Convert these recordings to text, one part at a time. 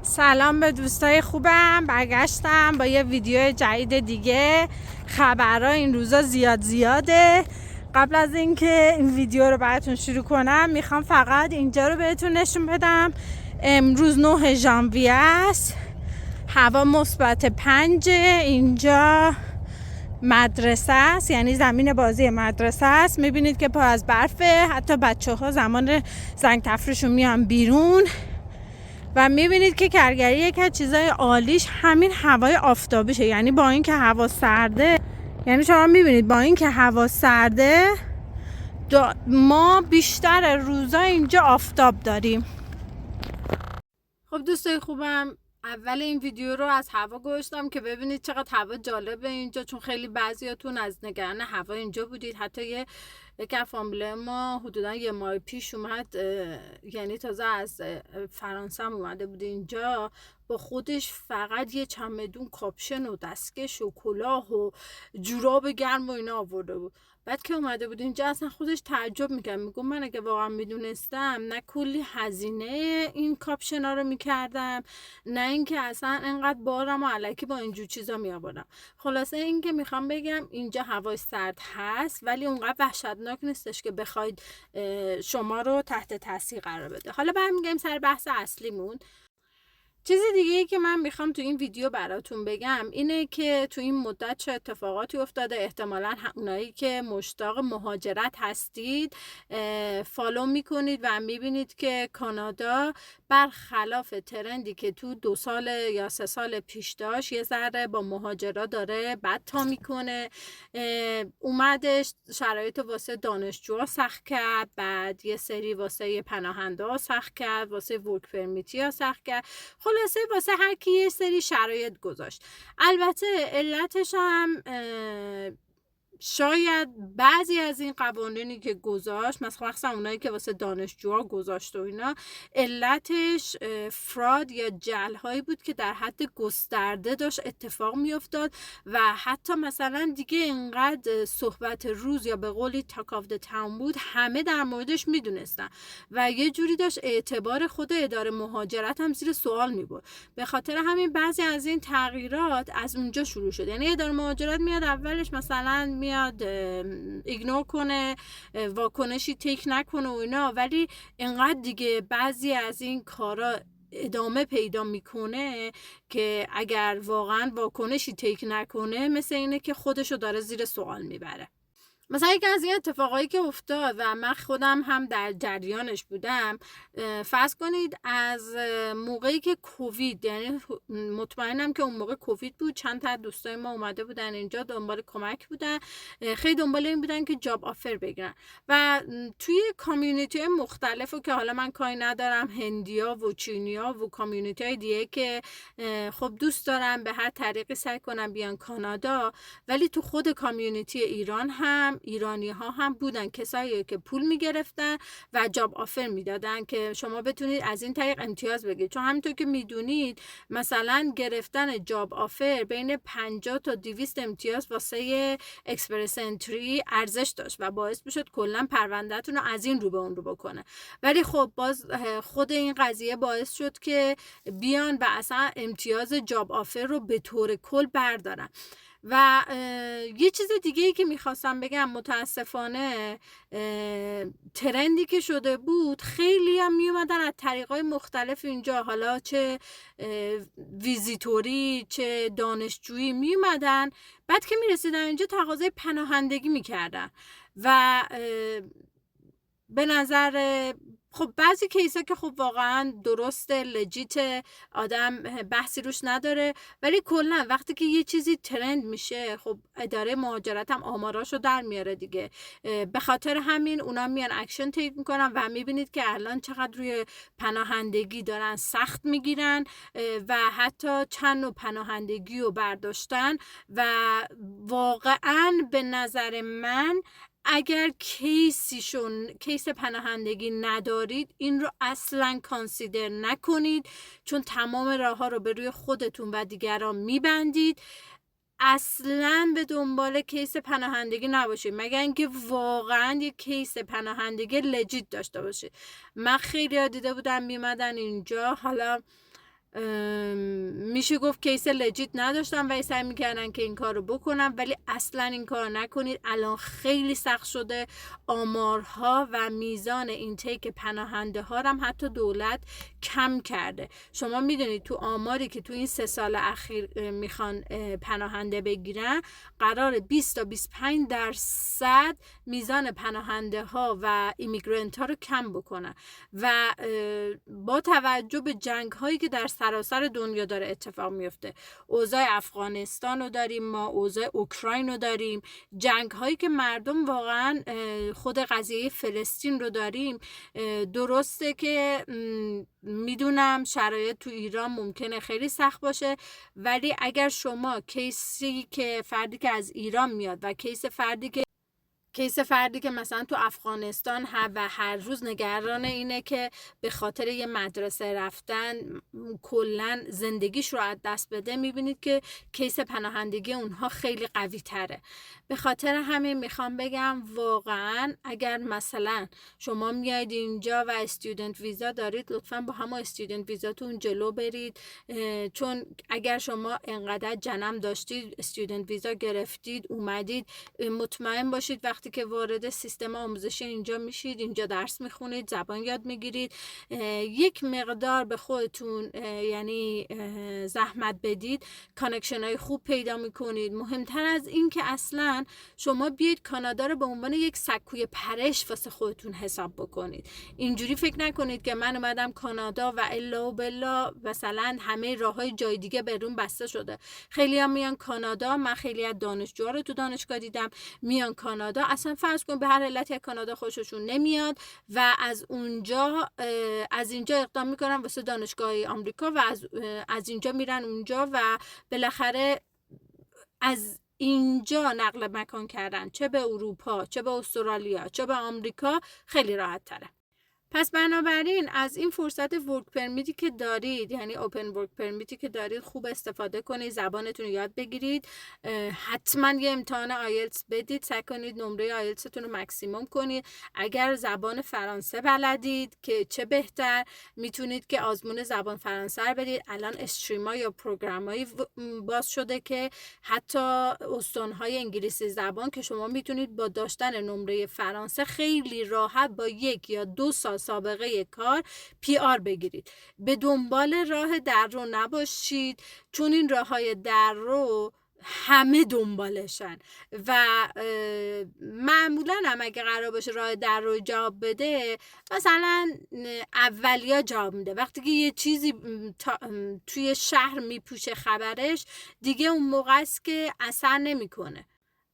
سلام به دوستای خوبم، برگشتم با یه ویدیو جدید دیگه. خبرها این روزا زیاده. قبل از اینکه این ویدیو رو براتون شروع کنم میخوام فقط اینجا رو بهتون نشون بدم. امروز 9 ژانویه است، هوا مثبت 5. اینجا مدرسه است، یعنی زمین بازی مدرسه است. میبینید که پر از برفه، حتی بچه ها زمان زنگ تفریحشون میان بیرون و میبینید که کرگری یک از چیزای عالیش همین هوای آفتابیشه. یعنی با این که هوا سرده، یعنی شما میبینید با این که هوا سرده ما بیشتر روزا اینجا آفتاب داریم. خب دوستای خوبم، اول این ویدیو رو از هوا گذاشتم که ببینید چقدر هوا جالبه اینجا، چون خیلی بعضیاتون از نگران هوا اینجا بودید. حتی یک فامیل ما حدودا یه ماه پیش اومد، یعنی تازه از فرانسه هم اومده بود اینجا، با خودش فقط یه چمدون کاپشن و دستکش و کلاه و جوراب گرم و اینا آورده بود. بعد که اومده بود اینجا اصلا خودش تعجب میکرد، میگم من اگه واقعا میدونستم نه کلی هزینه این کاپشنا رو میکردم، نه اینکه اصلا انقدر بارم و الکی با اینجور چیزا میآوردم. خلاصه این که میخوام بگم اینجا هوای سرد هست، ولی اونقدر وحشتناک نیستش که بخواید شما رو تحت تاثیر قرار بده. حالا برمیگردیم سر بحث اصلیمون. چیز دیگه ای که من میخوام تو این ویدیو براتون بگم اینه که تو این مدت چه اتفاقاتی افتاده. احتمالاً اونایی که مشتاق مهاجرت هستید فالو میکنید و میبینید که کانادا برخلاف ترندی که تو 2 سال یا 3 سال پیش داشت، یه ذره با مهاجرا داره بد تا میکنه. اومدش شرایط واسه دانشجوها سخت کرد، بعد یه سری واسه پناهنده ها سخت کرد، واسه ورک پرمیتی ها سخت کرد. خلاصه واسه هر کی یه سری شرایط گذاشت. البته علتش هم شاید بعضی از این قوانینی که گذاشت، مثلا اونایی که واسه دانشجوها گذاشت و اینا، علتش فراد یا جعل هایی بود که در حد گسترده داشت اتفاق میافتاد و حتی مثلا دیگه اینقدر صحبت روز یا به قولی تاک آف د تاون بود، همه در موردش میدونستن و یه جوری داشت اعتبار خود اداره مهاجرت هم زیر سوال میبرد. به خاطر همین بعضی از این تغییرات از اونجا شروع شد. یعنی اداره مهاجرت میاد اولش مثلا میاد ایگنور کنه، واکنشی تیک نکنه و اینا، ولی اینقدر دیگه بعضی از این کارا ادامه پیدا میکنه که اگر واقعا واکنشی تیک نکنه مثل اینه که خودشو داره زیر سوال میبره. مثلا یکی از این اتفاقایی که افتاد و من خودم هم در جریانش بودم، فرض کنید از موقعی که کووید، یعنی مطمئنم که اون موقع کووید بود، چند تا دوستای ما اومده بودن اینجا دنبال کمک بودن، خیلی دنبال این بودن که جاب آفر بگیرن و توی کامیونیتی مختلفو که حالا من کاری ندارم، هندیا و چینیا و کامیونیتی های دیگه که خب دوست دارم به هر طریقی سعی کنم بیان کانادا، ولی تو خود کامیونیتی ایران هم ایرانی ها هم بودن کسایی که پول میگرفتن و جاب آفر میدادن که شما بتونید از این طریق امتیاز بگیرید. چون همینطور که میدونید مثلا گرفتن جاب آفر بین 50 تا 200 امتیاز واسه اکسپرس انتری ارزش داشت و باعث میشد کلا پروندهتون رو از این رو به اون رو بکنه. ولی خب باز خود این قضیه باعث شد که بیان و اصلا امتیاز جاب آفر رو به طور کل بردارن. و یه چیز دیگه ای که میخواستم بگم، متاسفانه ترندی که شده بود، خیلی هم میومدن از طریقای مختلف اینجا، حالا چه ویزیتوری چه دانشجویی میومدن، بعد که میرسیدن اینجا تقاضای پناهندگی میکردن و به نظر خب بعضی کیسا که خب واقعا درسته، لجیت، آدم بحثی روش نداره، ولی کلا وقتی که یه چیزی ترند میشه خب اداره مهاجرت هم آماراشو در میاره دیگه. به خاطر همین اونا میان اکشن تیک میکنن و میبینید که الان چقدر روی پناهندگی دارن سخت میگیرن و حتی چند نوع پناهندگی رو برداشتن و واقعا به نظر من اگر کیس پناهندگی ندارید این رو اصلا کانسیدر نکنید، چون تمام راه ها رو به روی خودتون و دیگران میبندید. اصلا به دنبال کیس پناهندگی نباشید مگر اینکه واقعا یک کیس پناهندگی لجیت داشته باشید. من خیلی دیده بودم میمدن اینجا، حالا میشه گفت کیس لجیت نداشتن و سعی میکردن که این کار رو بکنن، ولی اصلا این کار نکنید. الان خیلی سخت شده، آمارها و میزان اینتیک پناهنده ها هم حتی دولت کم کرده. شما میدونید تو آماری که تو این 3 سال اخیر میخوان پناهنده بگیرن، قرار 20 تا 25% میزان پناهنده ها و ایمیگرنت ها رو کم بکنن و با توجه به جنگ هایی که در سراسر دنیا داره اتفاق میفته، اوضاع افغانستان رو داریم، ما اوضاع اوکراین رو داریم، جنگ هایی که مردم واقعا خود قضیه فلسطین رو داریم. درسته که میدونم شرایط تو ایران ممکنه خیلی سخت باشه، ولی اگر شما کیسی که فردی که از ایران میاد و کیس فردی که مثلا تو افغانستان و هر روز نگران اینه که به خاطر یه مدرسه رفتن کلن زندگیش رو از دست بده، میبینید که کیس پناهندگی اونها خیلی قوی تره. به خاطر همین میخوام بگم واقعا اگر مثلا شما میاید اینجا و استودنت ویزا دارید، لطفا با همون استودنت ویزاتون جلو برید، چون اگر شما انقدر جنم داشتید استودنت ویزا گرفتید اومدید، مطمئن باشید وقتی که وارد سیستم آموزشی اینجا میشید، اینجا درس میخونید، زبان یاد میگیرید، یک مقدار به خودتون یعنی زحمت بدید، کانکشن های خوب پیدا میکنید. مهمتر از این که اصلا شما بیاید کانادا رو به عنوان یک سکوی پرش واسه خودتون حساب بکنید. اینجوری فکر نکنید که من اومدم کانادا و الا و بلا مثلا همه راههای جای دیگه برون بسته شده. خیلی هم میان کانادا، من خیلی از دانشجوها رو تو دانشگاه دیدم میان کانادا، اصلا فرض کن به هر علتی کانادا خوششون نمیاد و از اینجا اقدام میکنن واسه دانشگاه آمریکا و از اینجا میرن اونجا و بالاخره از اینجا نقل مکان کردن، چه به اروپا، چه به استرالیا، چه به آمریکا، خیلی راحت تره. پس بنابراین از این فرصت ورک پرمیتی که دارید، یعنی اوپن ورک پرمیتی که دارید، خوب استفاده کنید، زبانتون رو یاد بگیرید، حتما یه امتحان آیلتس بدید، سعی کنید نمره آیلتستون رو مکسیموم کنید. اگر زبان فرانسه بلدید که چه بهتر، میتونید که آزمون زبان فرانسه رو بدید. الان استریما یا پروگرامایی باز شده که حتی استانهای انگلیسی زبان که شما میتونید با داشتن نمره فرانسه خیلی راحت با 1 یا 2 سال سابقه کار PR بگیرید. به دنبال راه در رو نباشید، چون این راههای در رو همه دنبالشن و معمولا هم اگه قرار باشه راه در رو جواب بده، مثلا اولیا جواب میده. وقتی که یه چیزی توی شهر میپوشه خبرش، دیگه اون موقع است که اثر نمیکنه.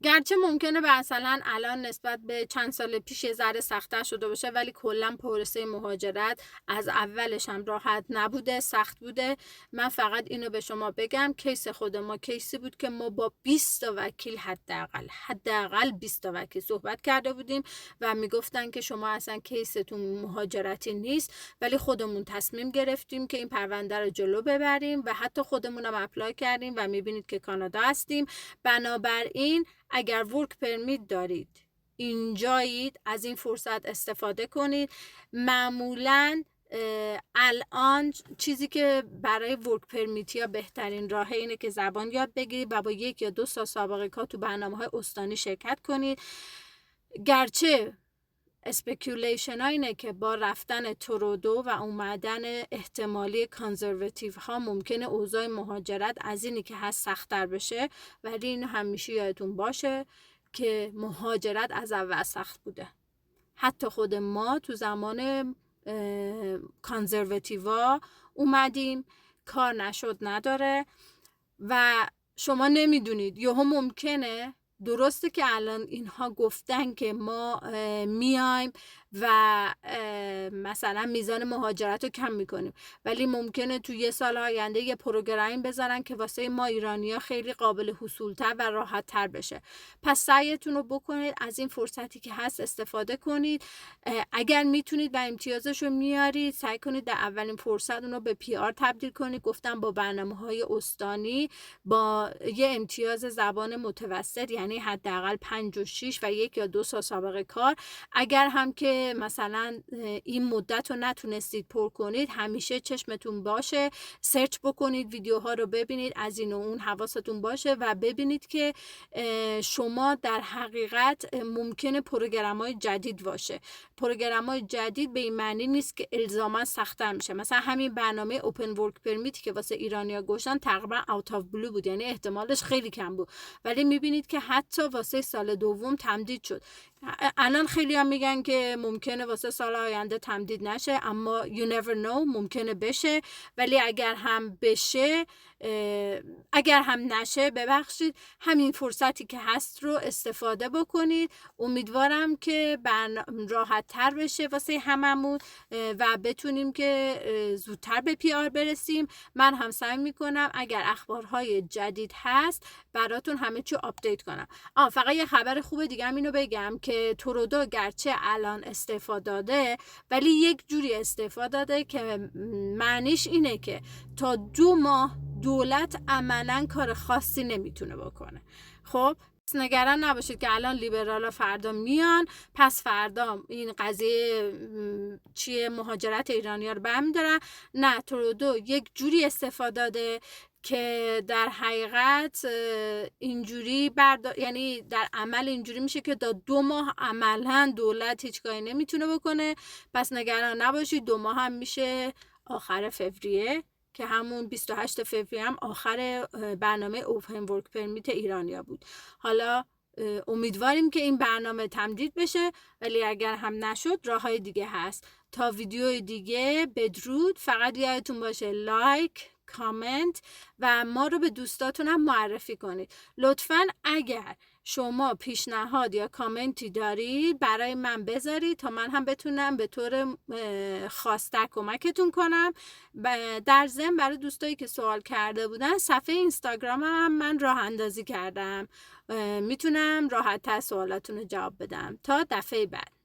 گرچه ممکنه مثلا الان نسبت به چند سال پیش یه ذره سخت‌تر شده باشه، ولی کلا پروسه مهاجرت از اولش هم راحت نبوده، سخت بوده. من فقط اینو به شما بگم، کیس خود ما کیسی بود که ما با 20 تا وکیل حداقل 20 تا وکیل صحبت کرده بودیم و میگفتن که شما اصلا کیستون مهاجرتی نیست، ولی خودمون تصمیم گرفتیم که این پرونده رو جلو ببریم و حتی خودمونم اپلای کردیم و میبینید که کانادا هستیم. بنابراین اگر ورک پرمیت دارید، اینجایید، از این فرصت استفاده کنید. معمولاً الان چیزی که برای ورک پرمیتی ها بهترین راهه اینه که زبان یاد بگیرید و با 1 یا 2 سال سابقه کار تو برنامه‌های استانی شرکت کنید. گرچه اسپیکولیشن ها اینه که با رفتن ترودو و اومدن احتمالی کانزرواتیو ها ممکنه اوضاع مهاجرت از اینی که هست سخت‌تر بشه، ولی این همیشه یادتون باشه که مهاجرت از اول سخت بوده. حتی خود ما تو زمان کانزرواتیو اومدیم، کار نشد نداره و شما نمیدونید یهو ممکنه، درسته که الان اینها گفتن که ما میایم و مثلا میزان مهاجرت رو کم میکنیم، ولی ممکنه تو یه سال آینده یه پروگرامی بذارن که واسه ما ایرانی‌ها خیلی قابل حصول‌تر و راحت‌تر بشه. پس سعیتون رو بکنید، از این فرصتی که هست استفاده کنید. اگر میتونید و امتیازش رو میارید، سعی کنید در اولین فرصت اون رو به PR تبدیل کنید. گفتم با برنامه‌های استانی با یه امتیاز زبان متوسط، یعنی حداقل 5 و 6 و 1 یا 2 سال سابقه کار. اگر هم که مثلا این مدت رو نتونستید پر کنید، همیشه چشمتون باشه، سرچ بکنید، ویدیوها رو ببینید، از این و اون حواستون باشه و ببینید که شما در حقیقت ممکنه پروگرام‌های جدید باشه. پروگرام‌های جدید به این معنی نیست که الزاما سخت‌تر میشه. مثلا همین برنامه اوپن ورک پرمیت که واسه ایرانیا گذاشتن تقریبا اوت اف بلو بود، یعنی احتمالش خیلی کم بود، ولی میبینید که حتی واسه سال دوم تمدید شد. الان خیلی هم میگن که ممکنه واسه سال آینده تمدید نشه، اما you never know، ممکنه بشه. ولی اگر هم بشه، اگر هم نشه، ببخشید، همین فرصتی که هست رو استفاده بکنید. امیدوارم که راحت تر بشه واسه هممون و بتونیم که زودتر به PR برسیم. من هم سعی میکنم اگر اخبارهای جدید هست براتون همه چی آپدیت کنم. فقط یه خبر خوب دیگه هم اینو بگم که ترودو گرچه الان استعفا داده، ولی یک جوری استعفا داده که معنیش اینه که تا 2 ماه دولت عملاً کار خاصی نمیتونه بکنه. خب نگران نباشید که الان لیبرالا فردا میان، پس فردا این قضیه چیه مهاجرت ایرانی‌ها رو برمی‌دارن. نه، ترودو یک جوری استفاده داده که در حقیقت اینجوری یعنی در عمل اینجوری میشه که تا 2 ماه عملاً دولت هیچ کاری نمیتونه بکنه. پس نگران نباشید، 2 ماه هم میشه آخر فوریه که همون 28 فوریه هم آخر برنامه اوپن ورک پرمیت ایرانیا بود. حالا امیدواریم که این برنامه تمدید بشه، ولی اگر هم نشد راههای دیگه هست. تا ویدیوی دیگه بدرود. فقط یادتون باشه لایک، کامنت و ما رو به دوستاتون هم معرفی کنید. لطفاً اگر شما پیشنهاد یا کامنتی دارید برای من بذارید تا من هم بتونم به طور خاص‌تر کمکتون کنم. در ضمن برای دوستایی که سوال کرده بودن، صفحه اینستاگرام هم من راه اندازی کردم، میتونم راحت‌تر سوالاتون رو جواب بدم. تا دفعه بعد.